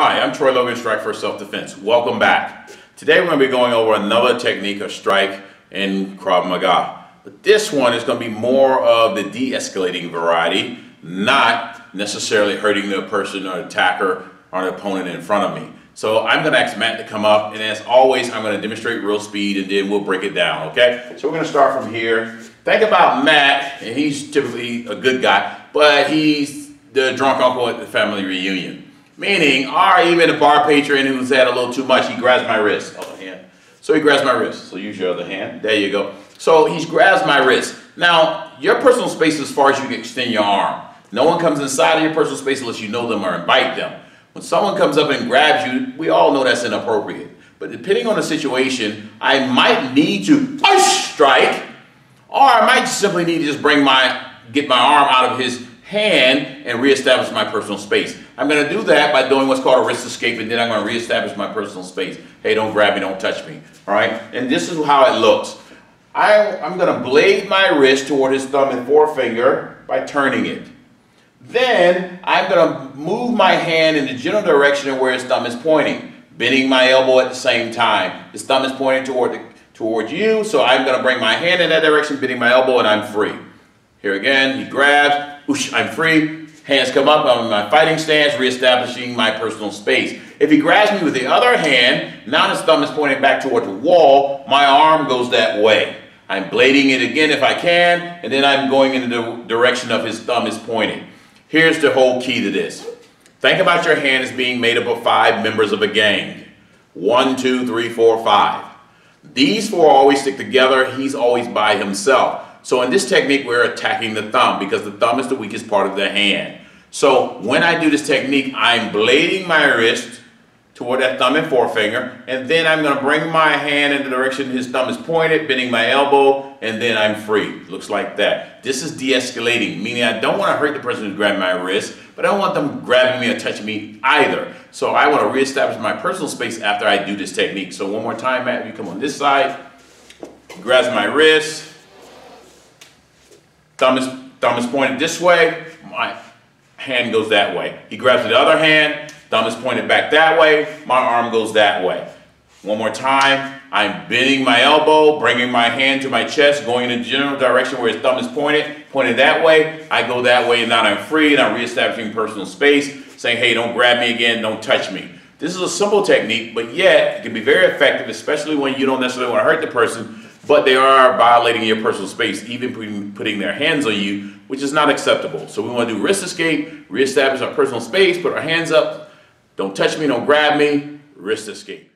Hi, I'm Troy Logan, Strike First Self-Defense. Welcome back. Today we're going to be going over another technique of strike in Krav Maga. But this one is going to be more of the de-escalating variety, not necessarily hurting the person or attacker or the opponent in front of me. So I'm going to ask Matt to come up, and as always, I'm going to demonstrate real speed and then we'll break it down, okay? So we're going to start from here. Think about Matt, and he's typically a good guy, but he's the drunk uncle at the family reunion. Meaning, or even a bar patron who's had a little too much, he grabs my wrist. Other hand. So he grabs my wrist. So use your other hand. There you go. So he grabs my wrist. Now, your personal space is as far as you can extend your arm. No one comes inside of your personal space unless you know them or invite them. When someone comes up and grabs you, we all know that's inappropriate. But depending on the situation, I might need to strike, or I might simply need to just get my arm out of his hand and reestablish my personal space. I'm going to do that by doing what's called a wrist escape, and then I'm going to reestablish my personal space. Hey, don't grab me, don't touch me. All right? And this is how it looks. I'm going to blade my wrist toward his thumb and forefinger by turning it. Then I'm going to move my hand in the general direction of where his thumb is pointing, bending my elbow at the same time. His thumb is pointing toward you, so I'm going to bring my hand in that direction, bending my elbow, and I'm free. Here again, he grabs, whoosh, I'm free. Hands come up, I'm in my fighting stance, reestablishing my personal space. If he grabs me with the other hand, now his thumb is pointing back toward the wall, my arm goes that way. I'm blading it again if I can, and then I'm going in the direction of his thumb is pointing. Here's the whole key to this. Think about your hand as being made up of 5 members of a gang. 1, 2, 3, 4, 5. These 4 always stick together, he's always by himself. So in this technique, we're attacking the thumb because the thumb is the weakest part of the hand. So when I do this technique, I'm blading my wrist toward that thumb and forefinger, and then I'm going to bring my hand in the direction his thumb is pointed, bending my elbow, and then I'm free. Looks like that. This is de-escalating, meaning I don't want to hurt the person who's grabbing my wrist, but I don't want them grabbing me or touching me either. So I want to reestablish my personal space after I do this technique. So one more time, Matt, you come on this side, he grabs my wrist. Thumb is pointed this way, my hand goes that way. He grabs the other hand, thumb is pointed back that way, my arm goes that way. One more time, I'm bending my elbow, bringing my hand to my chest, going in the general direction where his thumb is pointed that way. I go that way, and now I'm free, and I'm reestablishing personal space, saying, hey, don't grab me again, don't touch me. This is a simple technique, but yet it can be very effective, especially when you don't necessarily want to hurt the person, but they are violating your personal space, even putting their hands on you, which is not acceptable. So we want to do wrist escape, reestablish our personal space, put our hands up, don't touch me, don't grab me, wrist escape.